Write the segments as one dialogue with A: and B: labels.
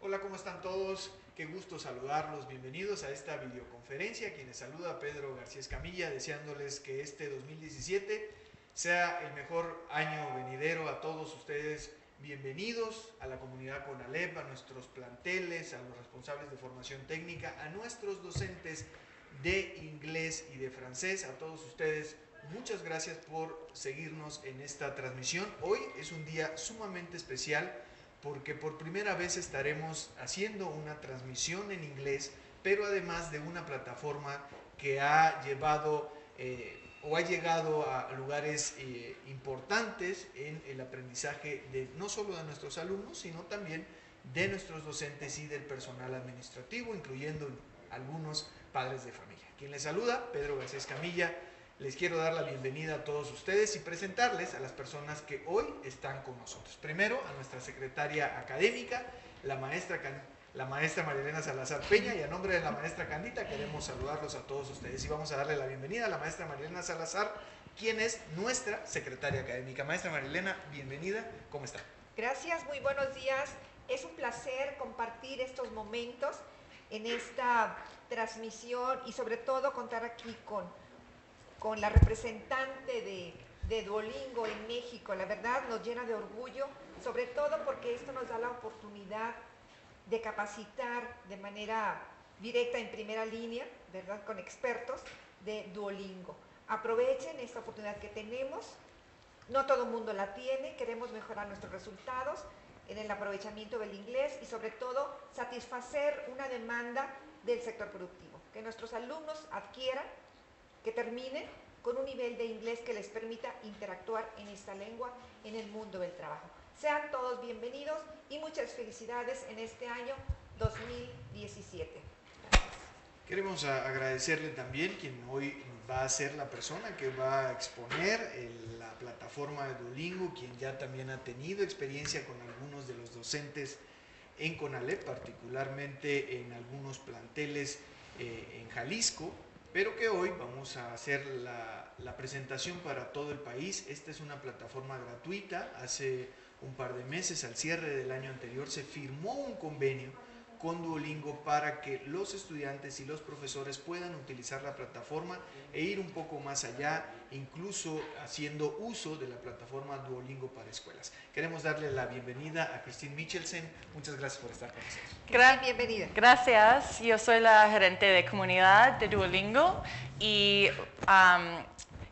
A: Hola, ¿cómo están todos? Qué gusto saludarlos. Bienvenidos a esta videoconferencia. Quienes saluda Pedro García Escamilla, deseándoles que este 2017 sea el mejor año venidero a todos ustedes. Bienvenidos a la comunidad CONALEP, a nuestros planteles, a los responsables de formación técnica, a nuestros docentes de inglés y de francés, a todos ustedes. Muchas gracias por seguirnos en esta transmisión. Hoy es un día sumamente especial porque por primera vez estaremos haciendo una transmisión en inglés, pero además de una plataforma que ha llevado o ha llegado a lugares importantes en el aprendizaje de no solo de nuestros alumnos, sino también de nuestros docentes y del personal administrativo, incluyendo algunos padres de familia. Quien les saluda, Pedro García Escamilla. Les quiero dar la bienvenida a todos ustedes y presentarles a las personas que hoy están con nosotros. Primero, a nuestra secretaria académica, la maestra Marilena Salazar Peña, y a nombre de la maestra Candita queremos saludarlos a todos ustedes. Y vamos a darle la bienvenida a la maestra Marilena Salazar, quien es nuestra secretaria académica. Maestra Marilena, bienvenida, ¿cómo está?
B: Gracias, muy buenos días. Es un placer compartir estos momentos en esta transmisión y sobre todo contar aquí con la representante de Duolingo en México. La verdad nos llena de orgullo, sobre todo porque esto nos da la oportunidad de capacitar de manera directa en primera línea, ¿verdad?, con expertos de Duolingo. Aprovechen esta oportunidad que tenemos, no todo el mundo la tiene, queremos mejorar nuestros resultados en el aprovechamiento del inglés y sobre todo satisfacer una demanda del sector productivo, que nuestros alumnos adquieran, que terminen con un nivel de inglés que les permita interactuar en esta lengua en el mundo del trabajo. Sean todos bienvenidos y muchas felicidades en este año 2017. Gracias.
A: Queremos agradecerle también quien hoy va a ser la persona que va a exponer la plataforma de Duolingo, quien ya también ha tenido experiencia con algunos de los docentes en CONALEP, particularmente en algunos planteles en Jalisco, pero que hoy vamos a hacer la presentación para todo el país. Esta es una plataforma gratuita. Hace un par de meses, al cierre del año anterior, se firmó un convenio con Duolingo para que los estudiantes y los profesores puedan utilizar la plataforma e ir un poco más allá, incluso haciendo uso de la plataforma Duolingo para escuelas. Queremos darle la bienvenida a Christine Michelsen. Muchas gracias por estar con nosotros.
B: Bienvenida.
C: Gracias. Yo soy la gerente de comunidad de Duolingo y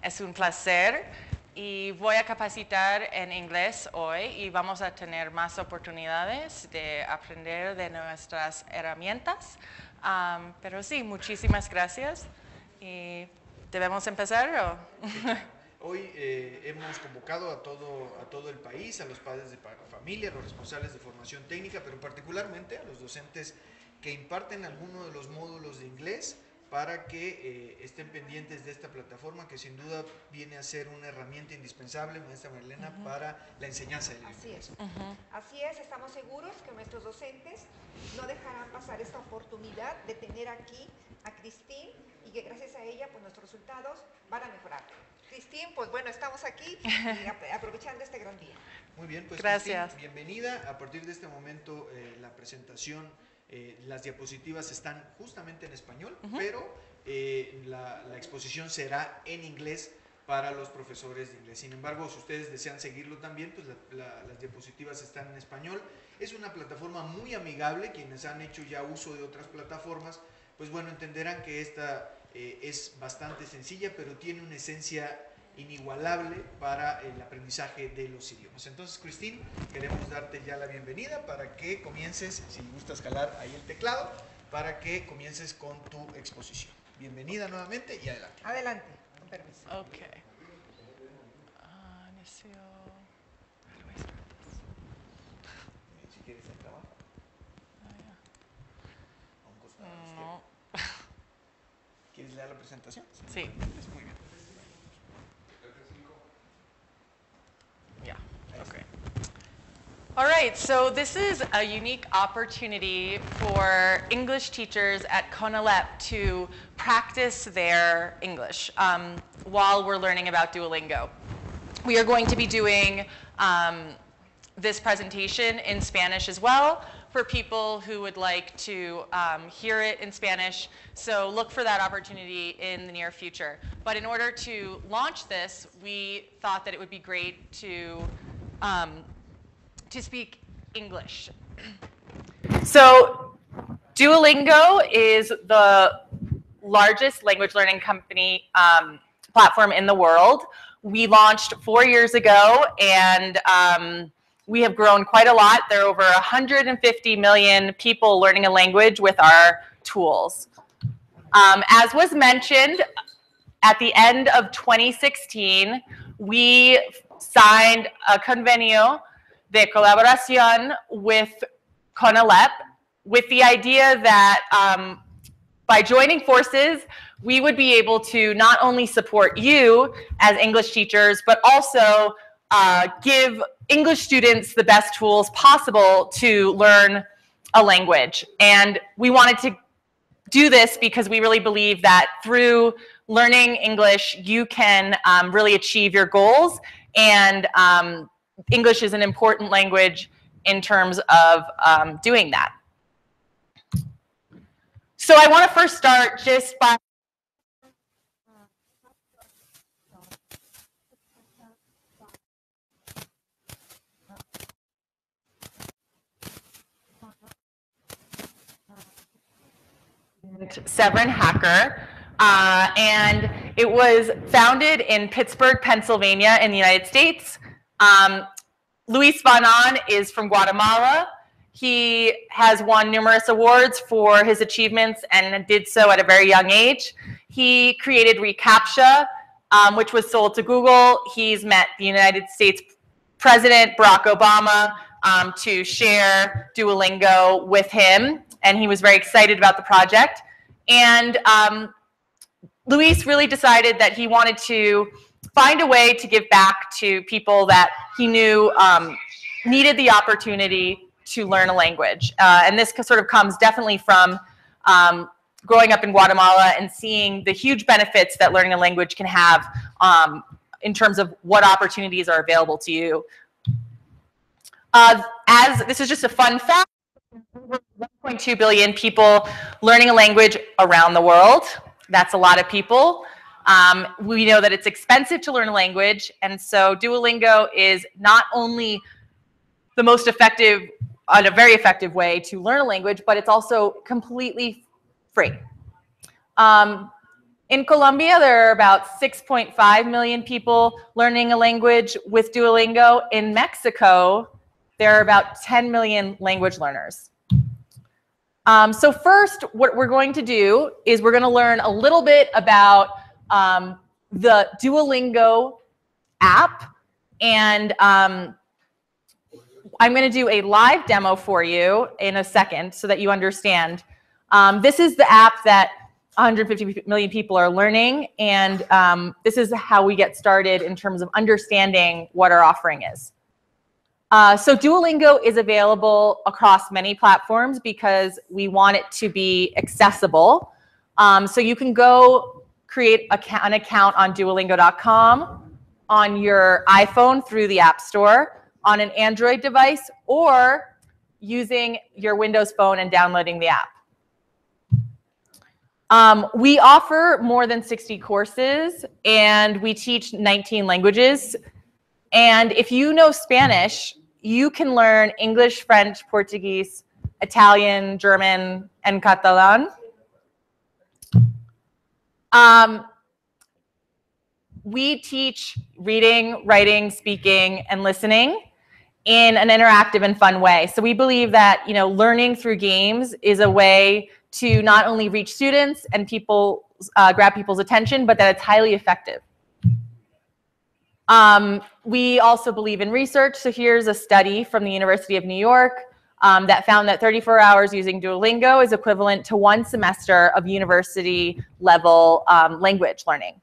C: es un placer. Y voy a capacitar en inglés hoy y vamos a tener más oportunidades de aprender de nuestras herramientas. Pero sí, muchísimas gracias. ¿Y debemos empezar? ¿O?
A: Hoy hemos convocado a todo el país, a los padres de familia, a los responsables de formación técnica, pero particularmente a los docentes que imparten alguno de los módulos de inglés, para que estén pendientes de esta plataforma que sin duda viene a ser una herramienta indispensable, maestra Marilena, para la enseñanza del inglés.
B: Así es, estamos seguros que nuestros docentes no dejarán pasar esta oportunidad de tener aquí a Christine y que gracias a ella pues nuestros resultados van a mejorar. Christine, pues bueno, estamos aquí y aprovechando este gran día.
A: Muy bien, pues
C: gracias.
A: Christine, bienvenida. A partir de este momento la presentación, las diapositivas están justamente en español, pero la exposición será en inglés para los profesores de inglés. Sin embargo, si ustedes desean seguirlo también, pues las diapositivas están en español. Es una plataforma muy amigable. Quienes han hecho ya uso de otras plataformas, pues bueno, entenderán que esta es bastante sencilla, pero tiene una esencia inigualable para el aprendizaje de los idiomas. Entonces, Christine, queremos darte ya la bienvenida para que comiences, si gustas calar ahí el teclado, para que comiences con tu exposición. Bienvenida nuevamente y adelante.
B: Adelante, con permiso.
C: Ok.
A: Si quieres el trabajo. A un costado
C: No.
A: ¿Quieres leer la presentación?
C: Sí.
A: Es muy bien.
C: Yeah, okay. All right, so this is a unique opportunity for English teachers at CONALEP to practice their English while we're learning about Duolingo. We are going to be doing this presentation in Spanish as well. for people who would like to hear it in Spanish. So look for that opportunity in the near future. But in order to launch this, we thought that it would be great to speak English. So Duolingo is the largest language learning company platform in the world. We launched 4 years ago, and we have grown quite a lot. There are over 150 million people learning a language with our tools. As was mentioned, at the end of 2016, we signed a convenio de colaboración with CONALEP with the idea that by joining forces, we would be able to not only support you as English teachers, but also give English students the best tools possible to learn a language. And we wanted to do this because we really believe that through learning English, you can really achieve your goals. And English is an important language in terms of doing that. So I want to first start just by Severin Hacker, and it was founded in Pittsburgh, Pennsylvania in the United States. Luis Vanon is from Guatemala. He has won numerous awards for his achievements and did so at a very young age. He created reCAPTCHA, which was sold to Google. He's met the United States President Barack Obama to share Duolingo with him, and he was very excited about the project. And Luis really decided that he wanted to find a way to give back to people that he knew needed the opportunity to learn a language. And this sort of comes definitely from growing up in Guatemala and seeing the huge benefits that learning a language can have in terms of what opportunities are available to you. As this is just a fun fact, 1.2 billion people learning a language around the world. That's a lot of people. We know that it's expensive to learn a language, and so Duolingo is not only the most effective, a very effective way to learn a language, but it's also completely free. In Colombia, there are about 6.5 million people learning a language with Duolingo. In Mexico, there are about 10 million language learners. So first, what we're going to do is we're going to learn a little bit about the Duolingo app, and I'm going to do a live demo for you in a second so that you understand. This is the app that 150 million people are learning, and this is how we get started in terms of understanding what our offering is. So Duolingo is available across many platforms because we want it to be accessible. So you can go create an account on Duolingo.com on your iPhone through the App Store, on an Android device, or using your Windows phone and downloading the app. We offer more than 60 courses, and we teach 19 languages. And if you know Spanish, you can learn English, French, Portuguese, Italian, German, and Catalan. We teach reading, writing, speaking, and listening in an interactive and fun way. So we believe that, you know, learning through games is a way to not only reach students and people, grab people's attention, but that it's highly effective. We also believe in research. So here's a study from the University of New York that found that 34 hours using Duolingo is equivalent to 1 semester of university level language learning.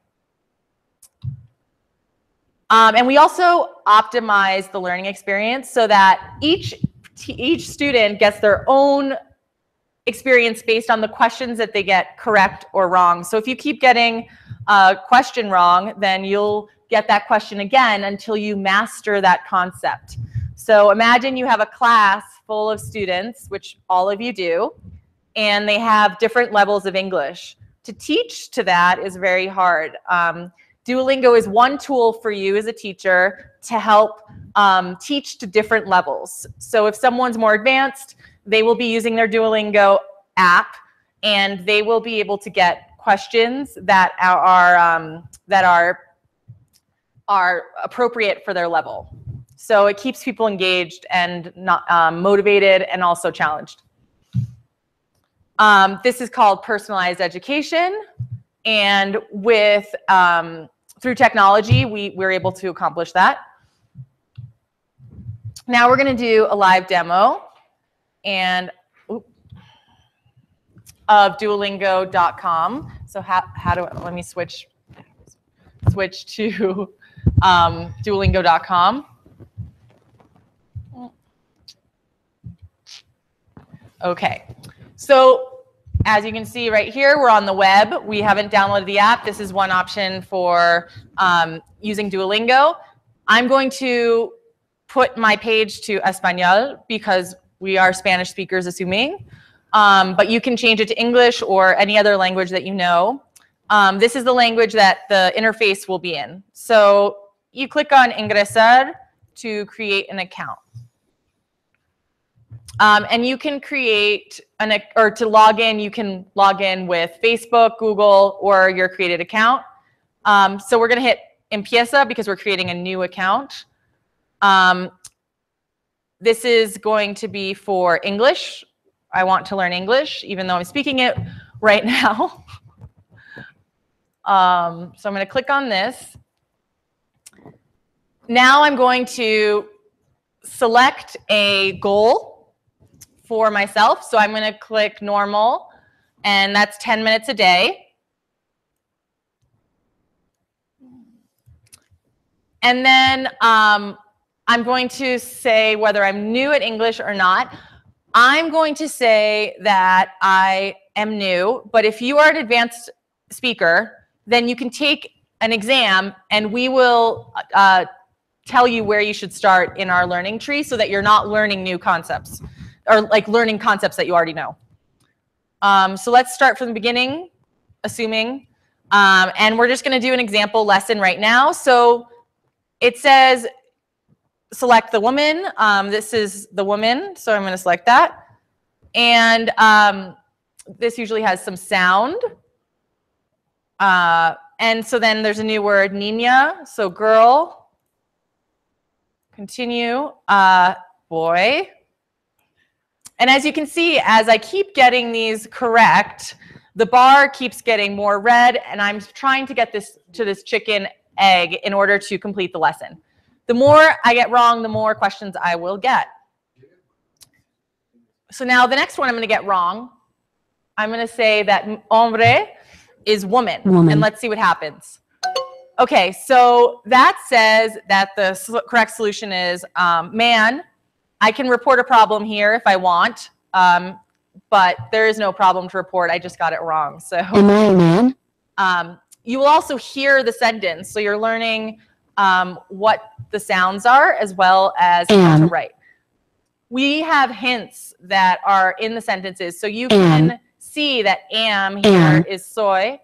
C: And we also optimize the learning experience so that each student gets their own experience based on the questions that they get correct or wrong. So if you keep getting a question wrong, then you'll get that question again until you master that concept. So imagine you have a class full of students, which all of you do, and they have different levels of English. To teach to that is very hard. Duolingo is one tool for you as a teacher to help teach to different levels. So if someone's more advanced, they will be using their Duolingo app, and they will be able to get questions that are appropriate for their level. So it keeps people engaged and not motivated and also challenged. This is called personalized education, and with through technology, we're able to accomplish that. Now we're going to do a live demo and of Duolingo.com. So let me switch to Duolingo.com. Okay, so as you can see right here, we're on the web. We haven't downloaded the app. This is one option for using Duolingo. I'm going to put my page to Español because we are Spanish speakers, assuming. But you can change it to English or any other language that you know. This is the language that the interface will be in. So you click on Ingresar to create an account. And you can create or to log in, you can log in with Facebook, Google, or your created account. So we're going to hit Empieza because we're creating a new account. This is going to be for English. I want to learn English, even though I'm speaking it right now. So I'm going to click on this. Now I'm going to select a goal for myself. So I'm going to click normal, and that's 10 minutes a day. And then I'm going to say whether I'm new at English or not. I'm going to say that I am new, but if you are an advanced speaker, then you can take an exam, and we will tell you where you should start in our learning tree so that you're not learning new concepts, or like learning concepts that you already know. So let's start from the beginning, assuming, and we're just going to do an example lesson right now. So it says, select the woman. This is the woman, so I'm going to select that. And this usually has some sound. And so then there's a new word, niña, so girl. Continue, boy. And as you can see, as I keep getting these correct, the bar keeps getting more red, and I'm trying to get this to this chicken egg in order to complete the lesson. The more I get wrong, the more questions I will get. So now the next one I'm going to get wrong. I'm going to say that hombre is woman. And let's see what happens. Okay, so that says that the correct solution is man. I can report a problem here if I want, but there is no problem to report. I just got it wrong. So
D: am I a man?
C: You will also hear the sentence, so you're learning what the sounds are as well as how to write. We have hints that are in the sentences, so you can see that am here is soy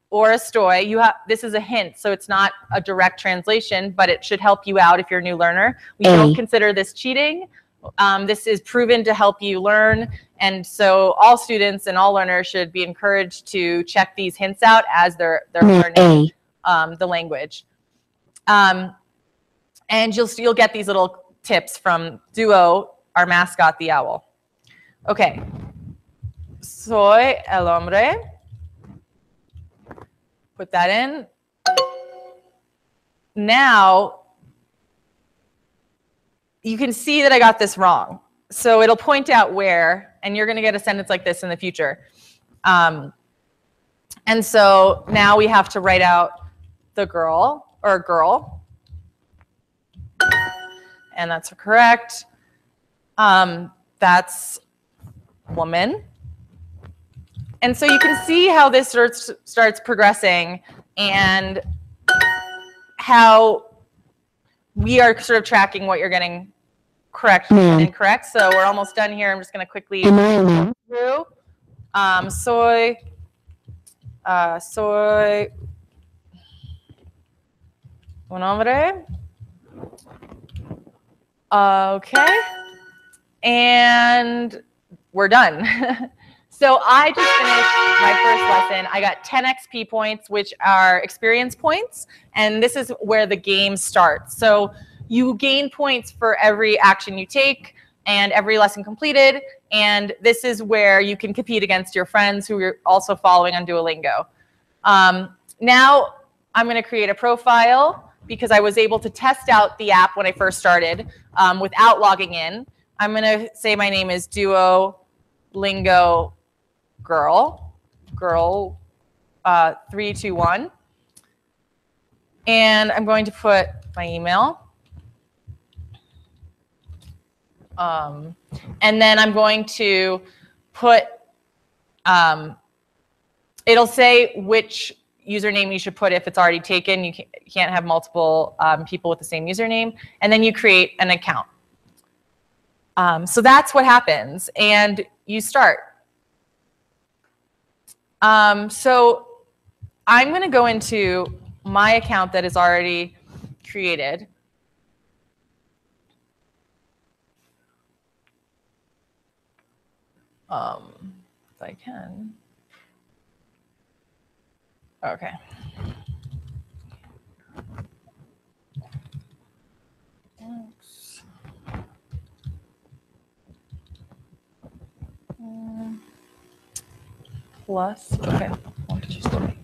C: or estoy. This is a hint, so it's not a direct translation, but it should help you out if you're a new learner. We don't consider this cheating. This is proven to help you learn, and so all students and all learners should be encouraged to check these hints out as they're learning the language. And you'll get these little tips from Duo, our mascot, the owl. Okay. Soy el hombre. Put that in. Now, you can see that I got this wrong. So it'll point out where, and you're going to get a sentence like this in the future. And so now we have to write out the girl, or girl. And that's correct. That's woman. And so you can see how this starts progressing and how we are sort of tracking what you're getting correct and incorrect. So we're almost done here. I'm just going to quickly go through. Soy un hombre. Okay. And we're done. So I just finished my first lesson. I got 10 XP points, which are experience points. And this is where the game starts. So you gain points for every action you take and every lesson completed. And this is where you can compete against your friends who you're also following on Duolingo. Now I'm going to create a profile because I was able to test out the app when I first started without logging in. I'm going to say my name is Duolingo Girl 321. And I'm going to put my email. And then I'm going to put, it'll say which username you should put if it's already taken. You can't have multiple people with the same username. And then you create an account. So that's what happens. And you start. So I'm going to go into my account that is already created. If I can. Okay. Plus, okay. 1, 2, 3.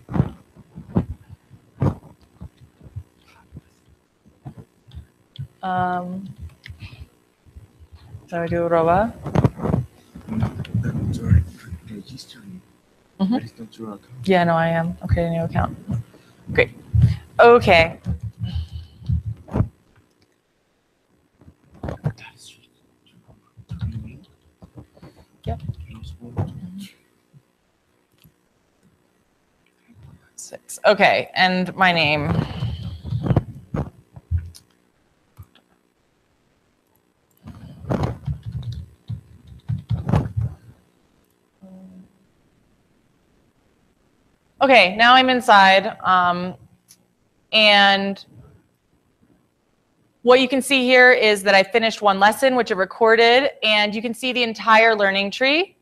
C: So I do arroba.
E: Sorry, registering. That is not your account.
C: Yeah, no, I am. Okay, a new account. Great. Okay. Yep. 6. Okay, and my name. Okay, now I'm inside, and what you can see here is that I finished one lesson, which I recorded, and you can see the entire learning tree.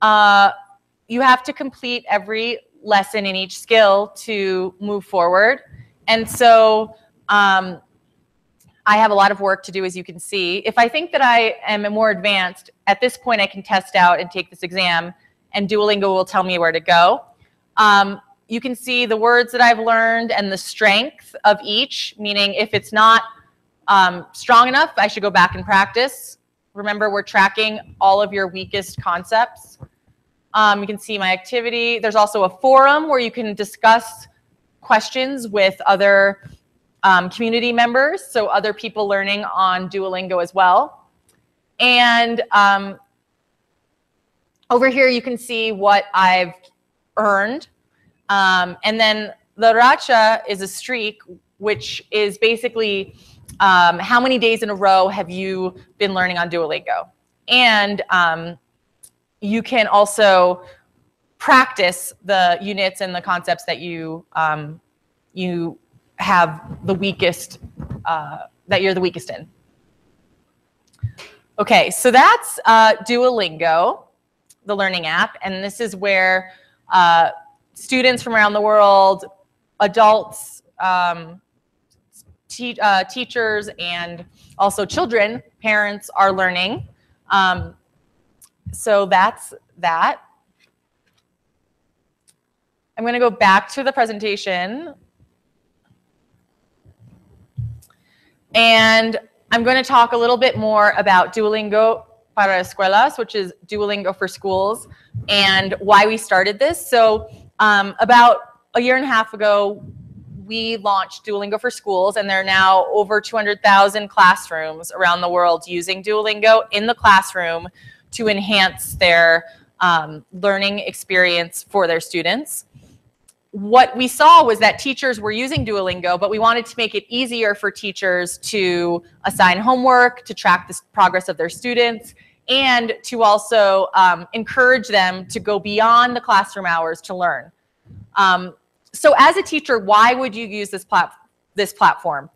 C: You have to complete every lesson in each skill to move forward, and so I have a lot of work to do, as you can see. If I think that I am more advanced, at this point I can test out and take this exam, and Duolingo will tell me where to go. You can see the words that I've learned and the strength of each, meaning if it's not strong enough, I should go back and practice. Remember, we're tracking all of your weakest concepts. You can see my activity. There's also a forum where you can discuss questions with other community members, so other people learning on Duolingo as well. And over here, you can see what I've earned. And then the racha is a streak, which is basically how many days in a row have you been learning on Duolingo. And you can also practice the units and the concepts that you have the weakest, that you're the weakest in. Okay, so that's Duolingo, the learning app, and this is where students from around the world, adults, teachers, and also children, parents are learning. So that's that. I'm going to go back to the presentation. And I'm going to talk a little bit more about Duolingo para escuelas, which is Duolingo for schools, and why we started this. So about a year and a half ago, we launched Duolingo for schools, and there are now over 200,000 classrooms around the world using Duolingo in the classroom to enhance their learning experience for their students.
D: what we saw was that teachers were using Duolingo, but we wanted to make it easier for teachers to assign homework, to track the progress of their students, and to also encourage them to go beyond the classroom hours to learn. So as a teacher, why would you use this platform?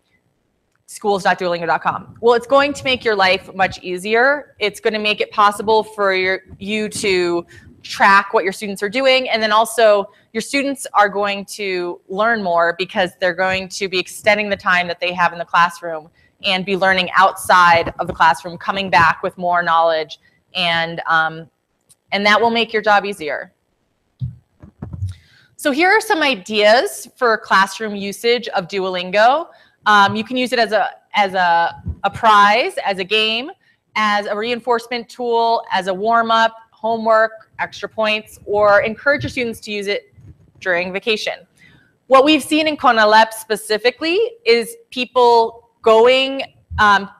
D: Schools.duolingo.com. Well, it's going to make your life much easier. It's going to make it possible for you to track what your students are doing, and then also your students are going to learn more because they're going to be extending the time that they have in the classroom and be learning outside of the classroom, coming back with more knowledge, and that will make your job easier. So here are some ideas for classroom usage of Duolingo. You can use it as a prize, as a game, as a reinforcement tool, as a warm-up, homework, extra points, or encourage your students to use it during vacation. What we've seen in CONALEP specifically is people going,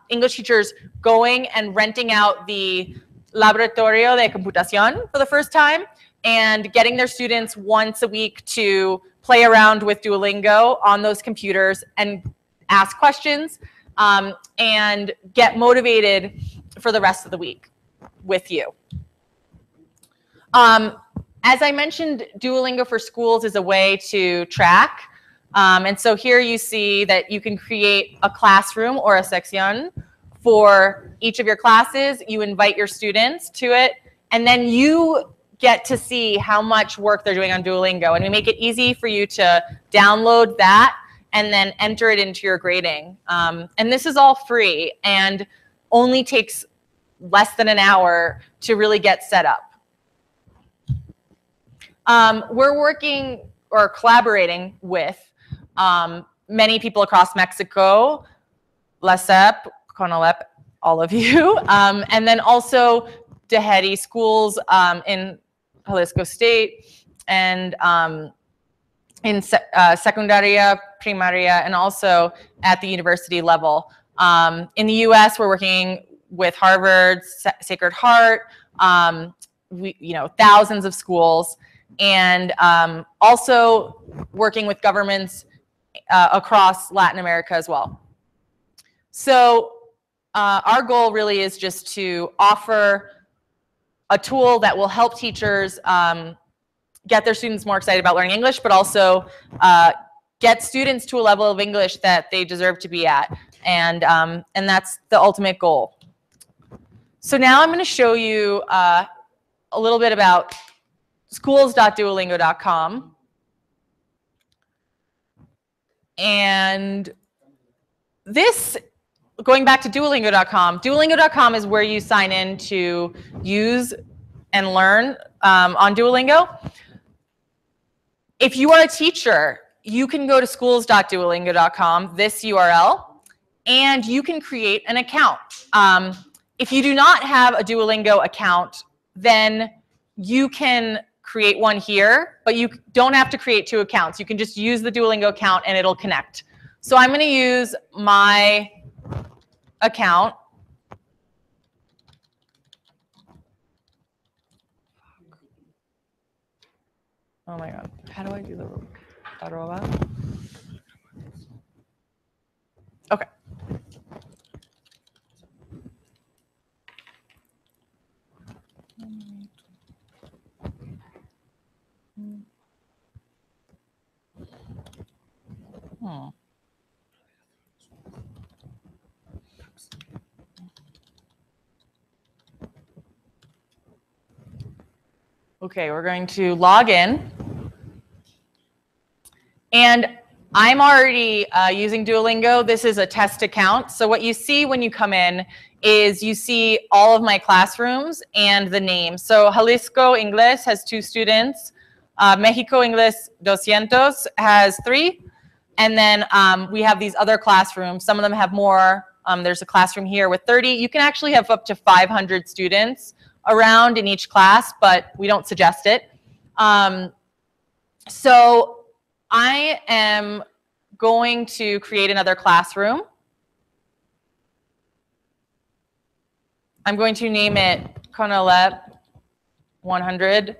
D: English teachers going and renting out the Laboratorio de Computación for the first time and getting their students once a week to play around with Duolingo on those computers and ask questions and get motivated for the rest of the week with you. As I mentioned, Duolingo for Schools is a way to track. And so here you see that you can create a classroom or a sección for each of your classes. You invite your students to it, and then you get to see how much work they're doing on Duolingo. And we make it easy for you to download that and then enter it into your grading. And this is all free and only takes less than an hour to really get set up. We're working or collaborating with many people across Mexico, LASEP, CONALEP, all of you, and then also DEHETI schools in Jalisco State and in secundaria, primaria, and also at the university level. In the US, we're working with Harvard, Sacred Heart, thousands of schools, and also working with governments across Latin America as well. So our goal really is just to offer a tool that will help teachers get their students more excited about learning English, but also get students to a level of English that they deserve to be at. And that's the ultimate goal. So now I'm going to show you a little bit about schools.duolingo.com. And this, going back to Duolingo.com, Duolingo.com is where you sign in to use and learn on Duolingo. If you are a teacher, you can go to schools.duolingo.com, this URL, and you can create an account. If you do not have a Duolingo account, then you can create one here, but you don't have to create two accounts. You can just use the Duolingo account and it'll connect. So I'm going to use my account. Oh my God, how do I do the arroba? Okay. Okay, we're going to log in. And I'm already using Duolingo. This is a test account. So what you see when you come in is you see all of my classrooms and the name. So Jalisco Ingles has 2 students. Mexico Ingles 200 has 3. And then we have these other classrooms. Some of them have more. There's a classroom here with 30. You can actually have up to 500 students around in each class, but we don't suggest it. So I am going to create another classroom. I'm going to name it CONALEP 100.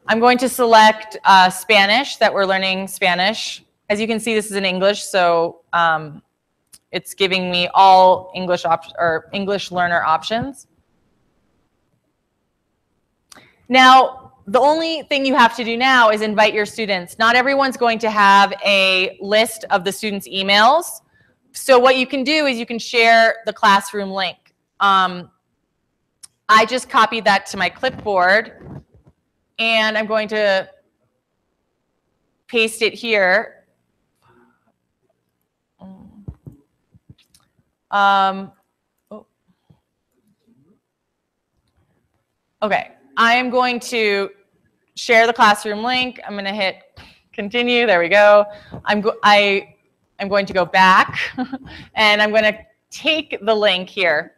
D: I'm going to select Spanish, that we're learning Spanish. As you can see, this is in English, so it's giving me all English learner options. Now, the only thing you have to do now is invite your students. Not everyone's going to have a list of the students' emails. So what you can do is you can share the classroom link. I just copied that to my clipboard, and I'm going to paste it here. Okay, I am going to share the classroom link. I'm going to hit continue. There we go. I'm going to go back, and I'm going to take the link here.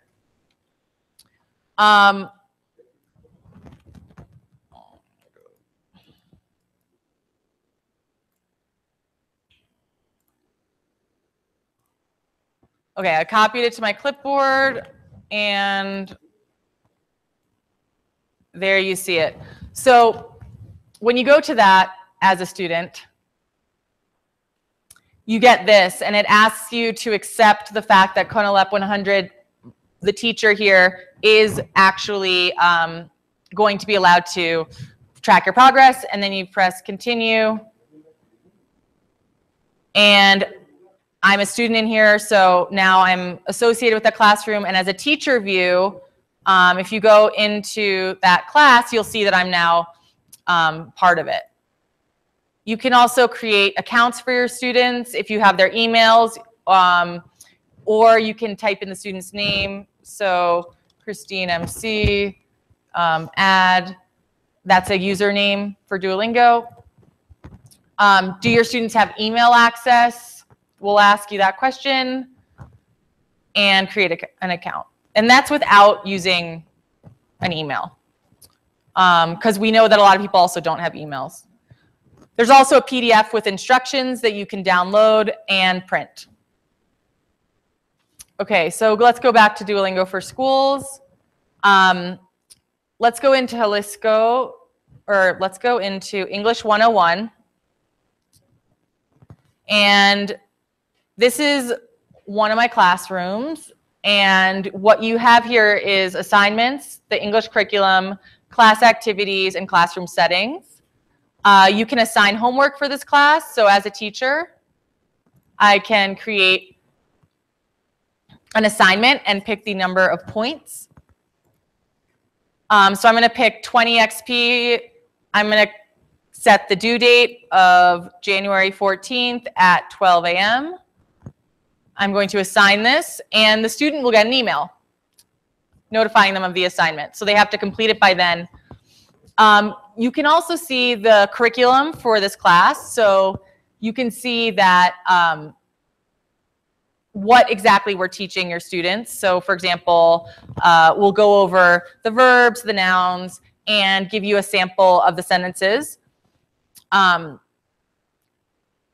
D: Okay, I copied it to my clipboard, and there you see it. So when you go to that as a student, you get this, and it asks you to accept the fact that CONALEP 100, the teacher here, is actually going to be allowed to track your progress, and then you press continue. And I'm a student in here, so now I'm associated with the classroom, and as a teacher view, if you go into that class, you'll see that I'm now part of it. You can also create accounts for your students if you have their emails, or you can type in the student's name. So Christine MC, add, that's a username for Duolingo. Do your students have email access? We'll ask you that question, and create an account. And that's without using an email, because we know that a lot of people also don't have emails. There's also a PDF with instructions that you can download and print. Okay, so let's go back to Duolingo for Schools. Let's go into let's go into English 101. And this is one of my classrooms, and what you have here is assignments, the English curriculum, class activities, and classroom settings. You can assign homework for this class. So as a teacher, I can create an assignment and pick the number of points. So I'm going to pick 20 XP. I'm going to set the due date of January 14th at 12 a.m. I'm going to assign this, and the student will get an email notifying them of the assignment. So they have to complete it by then. You can also see the curriculum for this class. So you can see that what exactly we're teaching your students. So for example, we'll go over the verbs, the nouns, and give you a sample of the sentences. There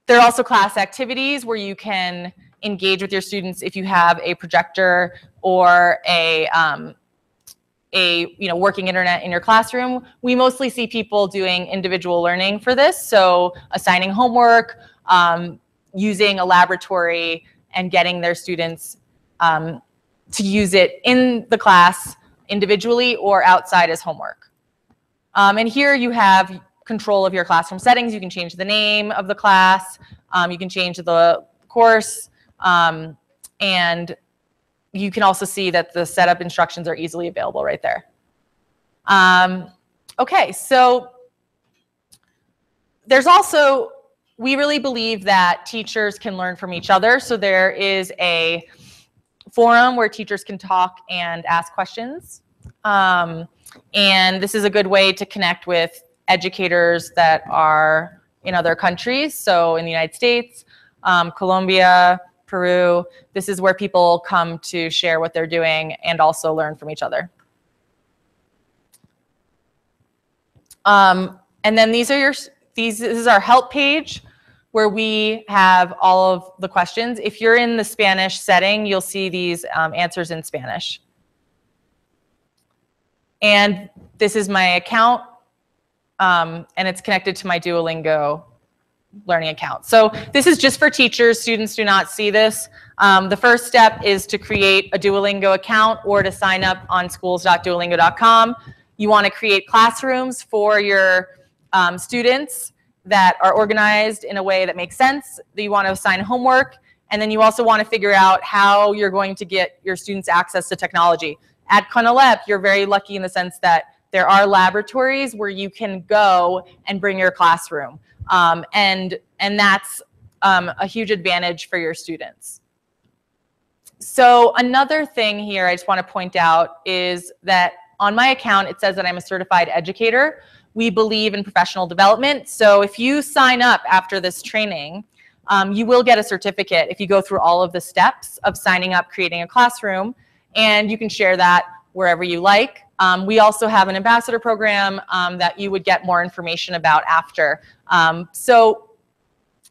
D: are also class activities where you can engage with your students if you have a projector or a working internet in your classroom. We mostly see people doing individual learning for this, so assigning homework, using a laboratory, and getting their students to use it in the class individually or outside as homework. And here you have control of your classroom settings. You can change the name of the class, you can change the course, and you can also see that the setup instructions are easily available right there. Okay, so there's also, we really believe that teachers can learn from each other. So there is a forum where teachers can talk and ask questions. And this is a good way to connect with educators that are in other countries. So in the United States, Colombia, Peru, this is where people come to share what they're doing and also learn from each other. And then this is our help page where we have all of the questions. If you're in the Spanish setting, you'll see these answers in Spanish. And this is my account. and it's connected to my Duolingo learning account. So this is just for teachers. Students do not see this. The first step is to create a Duolingo account or to sign up on schools.duolingo.com. You want to create classrooms for your students that are organized in a way that makes sense. You want to assign homework, and then you also want to figure out how you're going to get your students access to technology. At CONALEP, you're very lucky in the sense that there are laboratories where you can go and bring your classroom. And that's a huge advantage for your students. So another thing here I just want to point out is that on my account, it says that I'm a certified educator. We believe in professional development. So if you sign up after this training, you will get a certificate if you go through all of the steps of signing up, creating a classroom, and you can share that wherever you like. We also have an ambassador program that you would get more information about after. So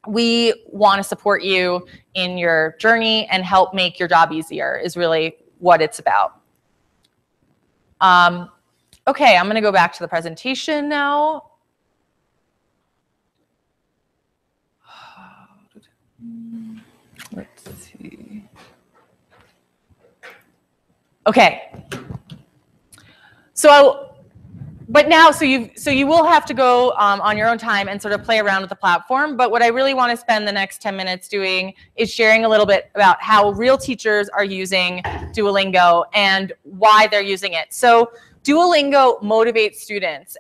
D: we want to support you in your journey and help make your job easier is really what it's about. Okay, I'm going to go back to the presentation now. Let's see. Okay. So you will have to go on your own time and sort of play around with the platform. But what I really want to spend the next 10 minutes doing is sharing a little bit about how real teachers are using Duolingo and why they're using it. So Duolingo motivates students.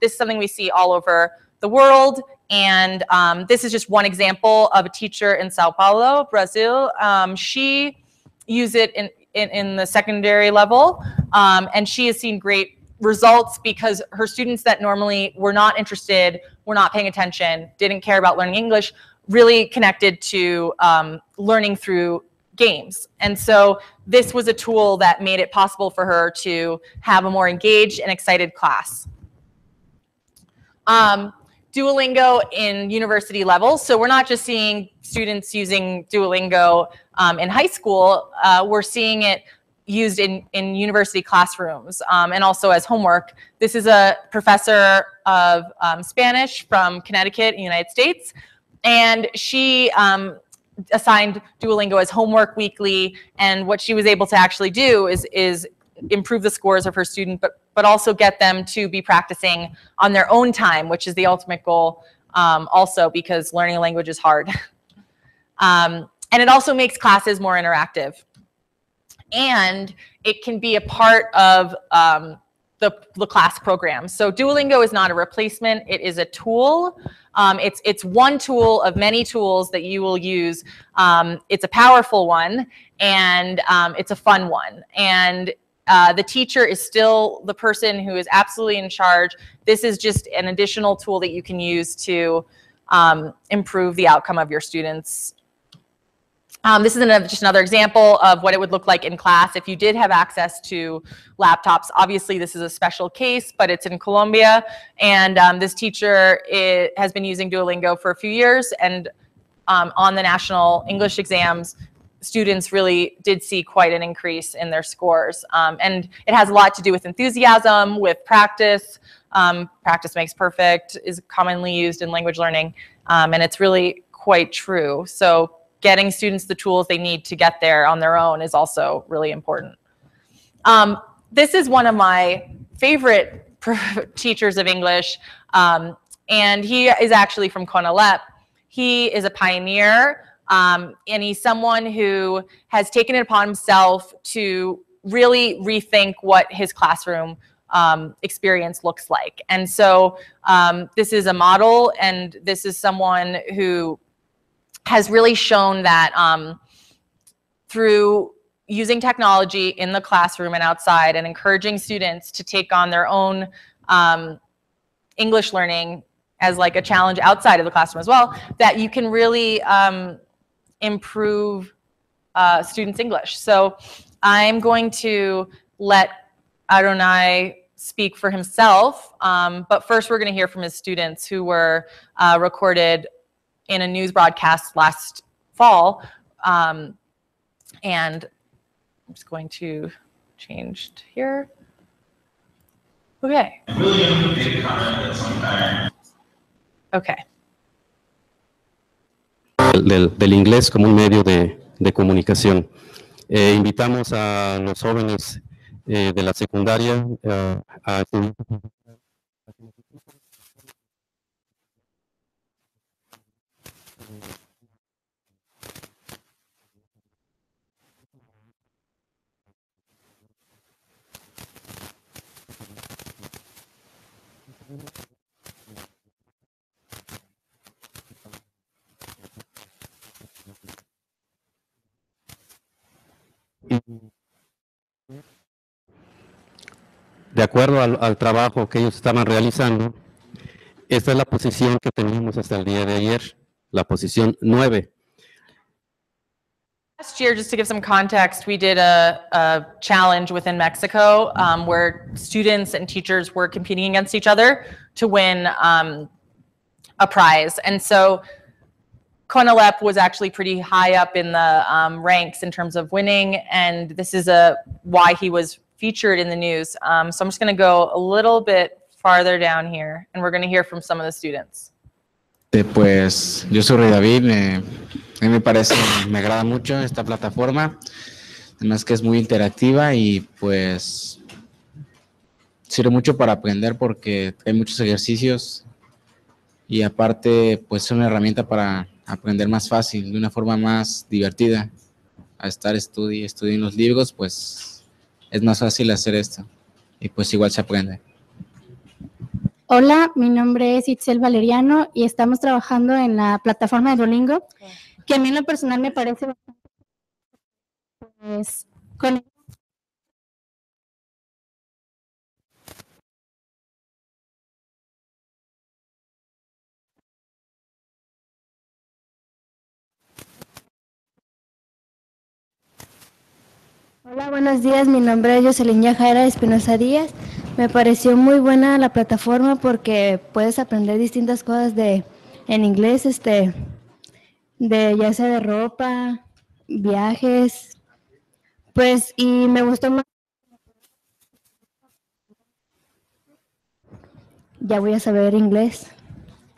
D: This is something we see all over the world. And this is just one example of a teacher in Sao Paulo, Brazil. She used it in the secondary level, and she has seen great results because her students that normally were not interested, were not paying attention, didn't care about learning English, really connected to learning through games. And so this was a tool that made it possible for her to have a more engaged and excited class. Duolingo in university level. So we're not just seeing students using Duolingo in high school, we're seeing it used in university classrooms and also as homework. This is a professor of Spanish from Connecticut in the United States, and she assigned Duolingo as homework weekly, and what she was able to actually do is improve the scores of her student, but also get them to be practicing on their own time, which is the ultimate goal also, because learning a language is hard. And it also makes classes more interactive. And it can be a part of the class program. So Duolingo is not a replacement, it is a tool. It's one tool of many tools that you will use. It's a powerful one, and it's a fun one. And the teacher is still the person who is absolutely in charge. This is just an additional tool that you can use to improve the outcome of your students. This is just another example of what it would look like in class if you did have access to laptops. Obviously, this is a special case, but it's in Colombia. And this teacher has been using Duolingo for a few years. And on the national English exams, students really did see quite an increase in their scores. And it has a lot to do with enthusiasm, with practice. Practice makes perfect is commonly used in language learning. And it's really quite true. So getting students the tools they need to get there on their own is also really important. This is one of my favorite teachers of English, and he is actually from CONALEP. He is a pioneer, and he's someone who has taken it upon himself to really rethink what his classroom experience looks like. And so this is a model, and this is someone who has really shown that through using technology in the classroom and outside and encouraging students to take on their own English learning as like a challenge outside of the classroom as well, that you can really improve students' English. So I'm going to let Adonai speak for himself, but first we're going to hear from his students who were recorded in a news broadcast last fall. And I'm just going to change here. Okay. Okay.
F: Del inglés como un medio de comunicación. Invitamos a los jóvenes de la secundaria a de acuerdo al trabajo que ellos estaban realizando. Esta es la posición que teníamos hasta el día de ayer, la posición 9.
D: Last year, just to give some context, we did a challenge within Mexico where students and teachers were competing against each other to win a prize. And so CONALEP was actually pretty high up in the ranks in terms of winning, and this is why he was featured in the news. So I'm just going to go a little bit farther down here, and we're going to hear from some of the students.
E: Pues yo soy Rey David, a mí me parece, me agrada mucho esta plataforma, además que es muy interactiva y pues sirve mucho para aprender porque hay muchos ejercicios y aparte pues es una herramienta para aprender más fácil, de una forma más divertida. A estar estudiando los libros, pues es más fácil hacer esto y pues igual se aprende.
G: Hola, mi nombre es Itzel Valeriano y estamos trabajando en la plataforma de Duolingo, que a mí en lo personal me parece bastante pues, Hola, buenos días, mi nombre es Jocelyn Yajaira Espinosa Díaz. Me pareció muy buena la plataforma porque puedes aprender distintas cosas en inglés, ya sea de ropa, viajes, pues, y me gustó más. Ya voy a saber inglés.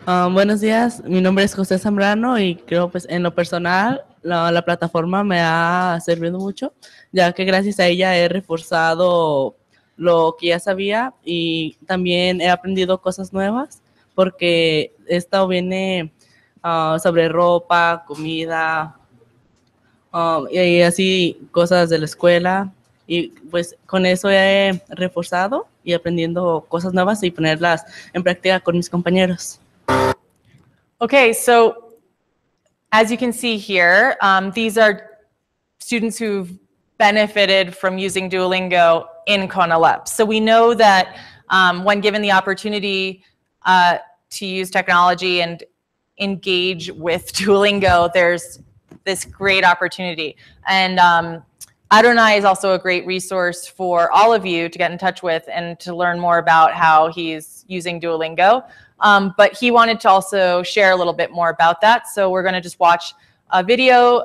H: Buenos días, mi nombre es José Zambrano y creo pues en lo personal la plataforma me ha servido mucho, ya que gracias a ella he reforzado lo que ya sabía y también he aprendido cosas nuevas porque esto viene sobre ropa, comida y así cosas de la escuela y pues con eso he reforzado y aprendiendo cosas nuevas y ponerlas en práctica con mis compañeros.
D: Okay, so as you can see here, these are students who've benefited from using Duolingo in CONALEP. So we know that when given the opportunity to use technology and engage with Duolingo, there's this great opportunity. And Adonai is also a great resource for all of you to get in touch with and to learn more about how he's using Duolingo. But he wanted to also share a little bit more about that. So we're going to just watch a video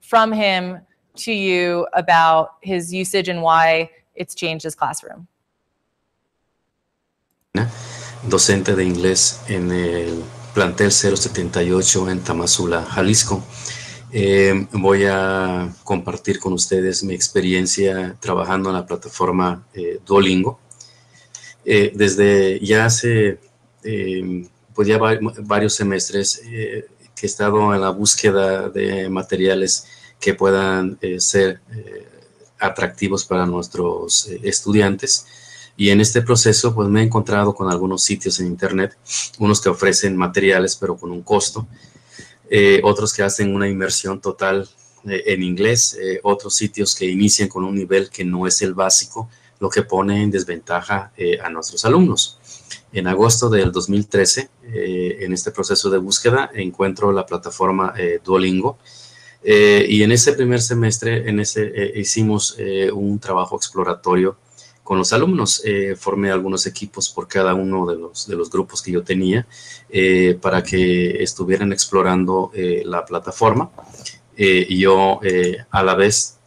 D: from him to you about his usage and why it's changed his classroom.
I: Docente de inglés en el plantel 078 en Tamazula, Jalisco. Voy a compartir con ustedes mi experiencia trabajando en la plataforma Duolingo. Desde ya hace pues ya varios semestres que he estado en la búsqueda de materiales que puedan ser atractivos para nuestros estudiantes. Y en este proceso pues me he encontrado con algunos sitios en internet, unos que ofrecen materiales pero con un costo, otros que hacen una inmersión total en inglés, otros sitios que inician con un nivel que no es el básico, lo que pone en desventaja a nuestros alumnos. En agosto del 2013, en este proceso de búsqueda, encuentro la plataforma Duolingo y en ese primer semestre hicimos un trabajo exploratorio con los alumnos. Formé algunos equipos por cada uno de los grupos que yo tenía para que estuvieran explorando la plataforma. Y yo a la vez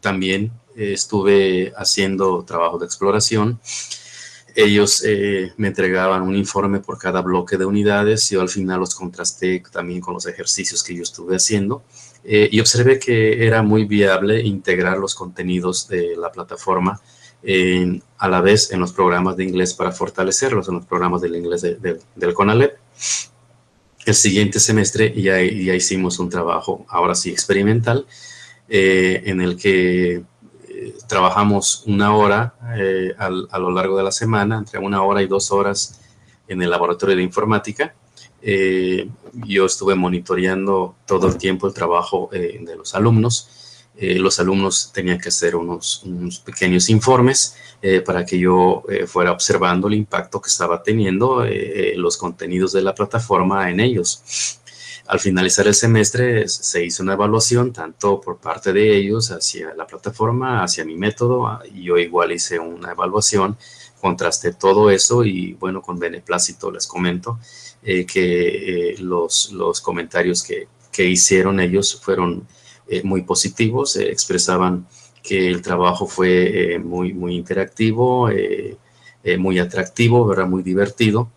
I: también estuve haciendo trabajo de exploración. Ellos me entregaban un informe por cada bloque de unidades. Yo al final los contrasté también con los ejercicios que yo estuve haciendo y observé que era muy viable integrar los contenidos de la plataforma a la vez en los programas de inglés para fortalecerlos, en los programas del inglés del CONALEP. El siguiente semestre ya hicimos un trabajo, ahora sí experimental, en el que trabajamos 1 hora a lo largo de la semana, entre 1 hora y 2 horas en el laboratorio de informática. Yo estuve monitoreando todo el tiempo el trabajo de los alumnos. Los alumnos tenían que hacer unos pequeños informes para que yo fuera observando el impacto que estaba teniendo los contenidos de la plataforma en ellos. Al finalizar el semestre se hizo una evaluación tanto por parte de ellos hacia la plataforma, hacia mi método. Yo igual hice una evaluación, contrasté todo eso y bueno, con beneplácito les comento que los comentarios que hicieron ellos fueron muy positivos, expresaban que el trabajo fue muy interactivo, muy atractivo, ¿verdad? Muy divertido.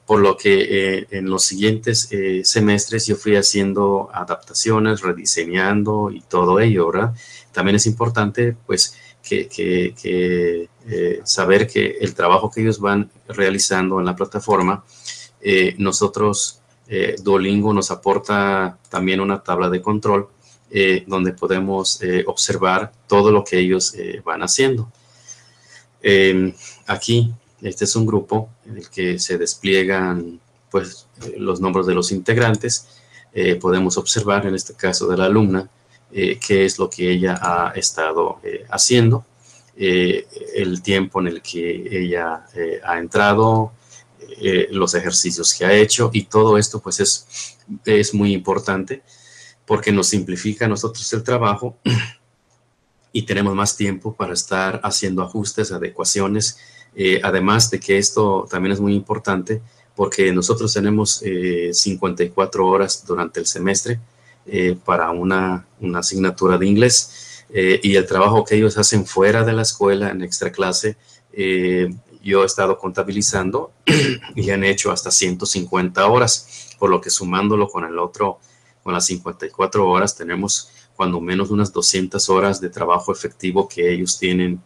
I: Por lo que en los siguientes semestres yo fui haciendo adaptaciones, rediseñando y todo ello, ¿verdad? También es importante, pues, saber que el trabajo que ellos van realizando en la plataforma, nosotros, Duolingo nos aporta también una tabla de control donde podemos observar todo lo que ellos van haciendo. Aquí, este es un grupo en el que se despliegan pues, los nombres de los integrantes. Podemos observar, en este caso de la alumna, qué es lo que ella ha estado haciendo, el tiempo en el que ella ha entrado, los ejercicios que ha hecho, y todo esto pues es muy importante porque nos simplifica a nosotros el trabajo y tenemos más tiempo para estar haciendo ajustes, adecuaciones, además de que esto también es muy importante porque nosotros tenemos 54 horas durante el semestre para una asignatura de inglés y el trabajo que ellos hacen fuera de la escuela, en extra clase, yo he estado contabilizando y han hecho hasta 150 horas, por lo que sumándolo con el otro, con las 54 horas, tenemos cuando menos unas 200 horas de trabajo efectivo que ellos tienen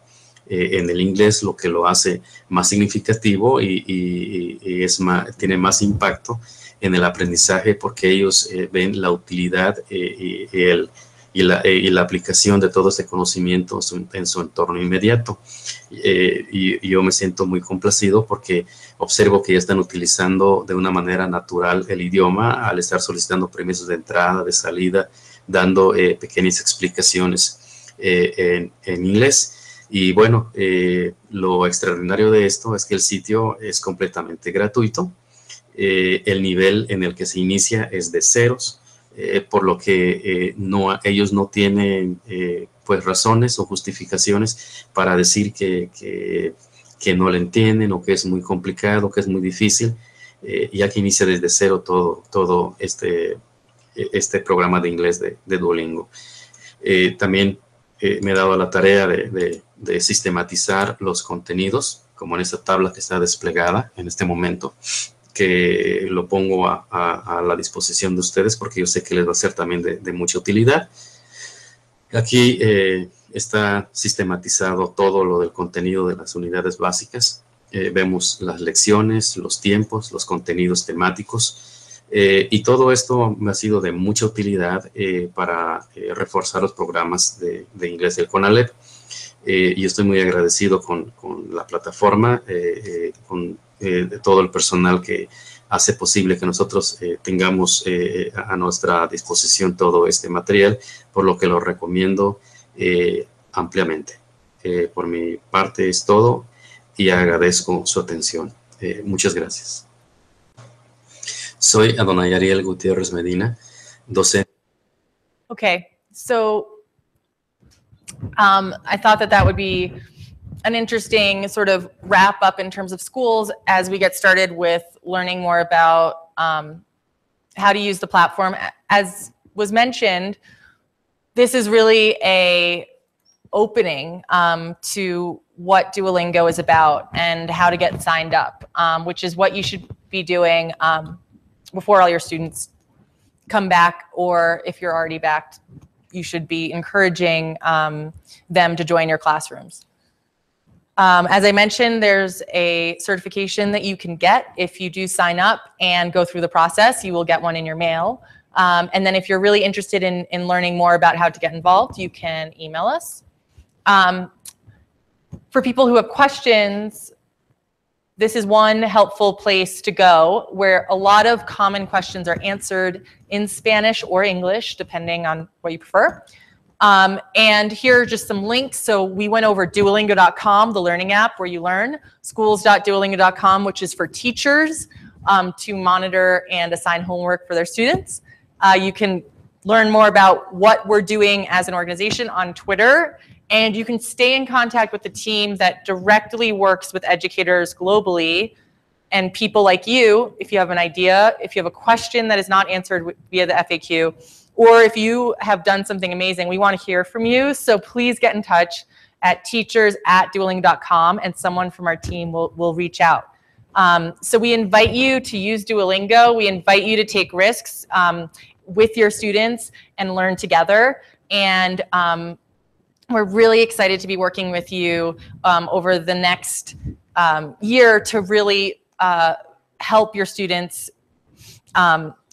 I: en el inglés, lo que lo hace más significativo y tiene más impacto en el aprendizaje porque ellos ven la utilidad y la aplicación de todo este conocimiento en su entorno inmediato. Y yo me siento muy complacido porque observo que ya están utilizando de una manera natural el idioma al estar solicitando permisos de entrada, de salida, dando pequeñas explicaciones en inglés. Y bueno, lo extraordinario de esto es que el sitio es completamente gratuito. El nivel en el que se inicia es de ceros, por lo que ellos no tienen pues razones o justificaciones para decir que no lo entienden o que es muy complicado, que es muy difícil, ya que inicia desde cero todo este programa de inglés de Duolingo. También me he dado la tarea de sistematizar los contenidos, como en esta tabla que está desplegada en este momento, que lo pongo a la disposición de ustedes porque yo sé que les va a ser también de mucha utilidad. Aquí está sistematizado todo lo del contenido de las unidades básicas. Vemos las lecciones, los tiempos, los contenidos temáticos. Y todo esto me ha sido de mucha utilidad para reforzar los programas de inglés del CONALEP. Y estoy muy agradecido con la plataforma, con todo el personal que hace posible que nosotros tengamos a nuestra disposición todo este material, por lo que lo recomiendo ampliamente. Por mi parte es todo y agradezco su atención. Muchas gracias. Soy Adonai Ariel Gutiérrez Medina, docente.
D: Okay, so I thought that would be an interesting sort of wrap up in terms of schools as we get started with learning more about how to use the platform. As was mentioned, this is really a opening to what Duolingo is about and how to get signed up, which is what you should be doing before all your students come back, or if you're already back, you should be encouraging them to join your classrooms. As I mentioned, there's a certification that you can get if you do sign up and go through the process. You will get one in your mail. And then if you're really interested in learning more about how to get involved, you can email us. For people who have questions, this is one helpful place to go where a lot of common questions are answered in Spanish or English, depending on what you prefer. And here are just some links. So we went over Duolingo.com, the learning app where you learn, schools.duolingo.com, which is for teachers to monitor and assign homework for their students. You can learn more about what we're doing as an organization on Twitter, and you can stay in contact with the team that directly works with educators globally and people like you. If you have an idea, if you have a question that is not answered via the FAQ, or if you have done something amazing, we want to hear from you. So please get in touch at teachers@duolingo.com, and someone from our team will reach out. So we invite you to use Duolingo. We invite you to take risks with your students and learn together. And we're really excited to be working with you over the next year to really help your students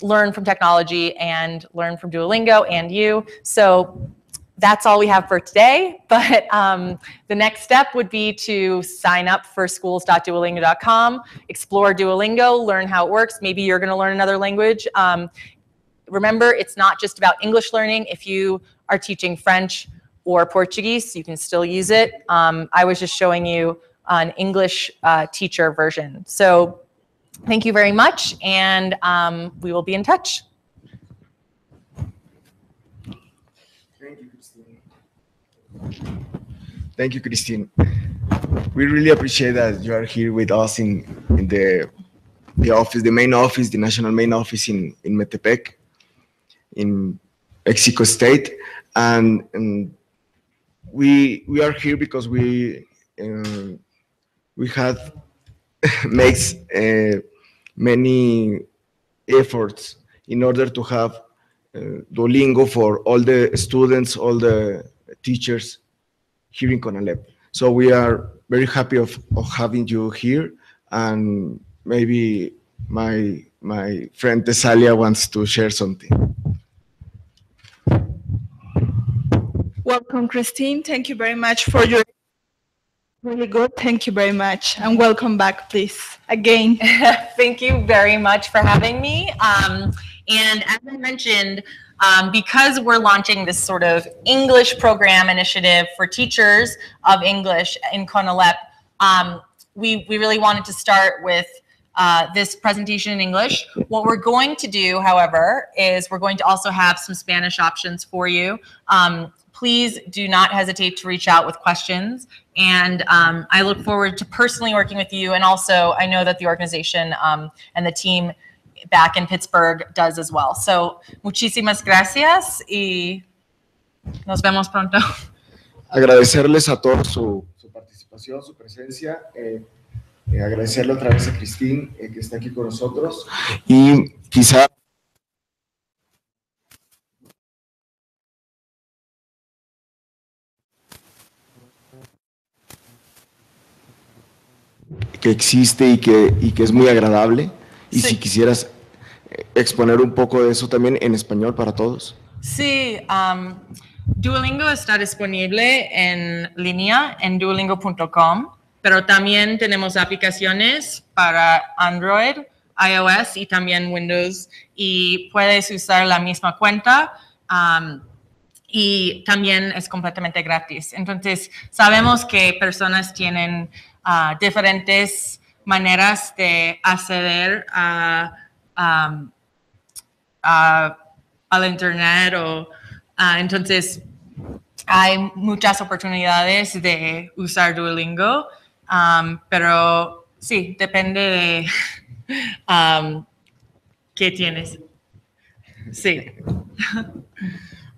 D: learn from technology and learn from Duolingo and you. So that's all we have for today. But the next step would be to sign up for schools.duolingo.com, explore Duolingo, learn how it works. Maybe you're going to learn another language. Remember, it's not just about English learning. If you are teaching French or Portuguese, you can still use it. I was just showing you an English teacher version. So thank you very much, and we will be in touch.
J: Thank you, Christine. Thank you, Christine. We really appreciate that you are here with us in the office, the main office, the national main office in Metepec, in Mexico State, and we are here because we had makes many efforts in order to have Duolingo for all the students, all the teachers here in CONALEP. So we are very happy of having you here, and maybe my friend Tesalia wants to share something.
K: Welcome, Christine. Thank you very much for your really good. Thank you very much, and welcome back, please, again.
D: Thank you very much for having me. And as I mentioned, because we're launching this sort of English program initiative for teachers of English in CONALEP, we really wanted to start with this presentation in English. What we're going to do, however, is we're going to also have some Spanish options for you. Please do not hesitate to reach out with questions. And I look forward to personally working with you. And also, I know that the organization and the team back in Pittsburgh does as well. So, muchísimas gracias y nos vemos pronto.
J: Agradecerles a todos su participación, su presencia. Agradecerle otra vez a Christine, que está aquí con nosotros. Y quizá que existe y que es muy agradable. Y sí. Si quisieras exponer un poco de eso también en español para todos.
D: Sí, Duolingo está disponible en línea en duolingo.com, pero también tenemos aplicaciones para Android, iOS y también Windows, y puedes usar la misma cuenta. Y también es completamente gratis. Entonces, sabemos que personas tienen diferentes maneras de acceder al internet. Entonces, hay muchas oportunidades de usar Duolingo, pero sí, depende de qué tienes. Sí.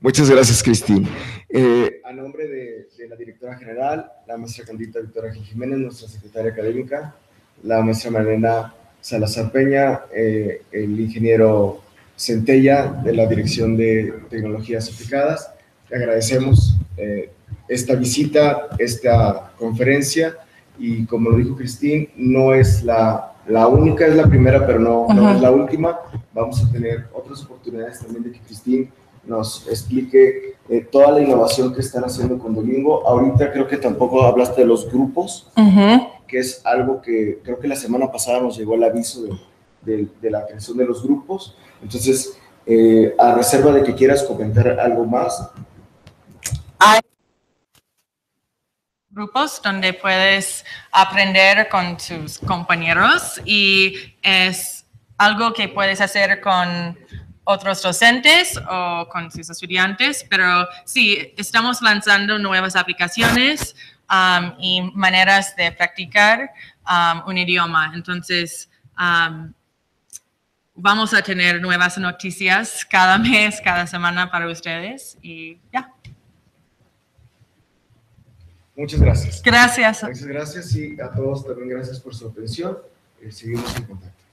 J: Muchas gracias, Cristín. A nombre de la directora general, la maestra Candita Victoria Jiménez, nuestra secretaria académica, la maestra Marlena Salazar Peña, el ingeniero Centella de la Dirección de Tecnologías Aplicadas, le agradecemos esta visita, esta conferencia, y como lo dijo Cristín, no es la única, es la primera, pero no es la última. Vamos a tener otras oportunidades también de que Cristín nos explique toda la innovación que están haciendo con Duolingo. Ahorita creo que tampoco hablaste de los grupos, que es algo que creo que la semana pasada nos llegó el aviso de la creación de los grupos. Entonces, a reserva de que quieras comentar algo más.
C: Hay grupos donde puedes aprender con tus compañeros y es algo que puedes hacer con otros docentes o con sus estudiantes, pero sí, estamos lanzando nuevas aplicaciones y maneras de practicar un idioma. Entonces, vamos a tener nuevas noticias cada mes, cada semana para ustedes y ya.
J: Muchas gracias.
C: Gracias.
J: Muchas gracias y a todos también gracias por su atención. Seguimos en contacto.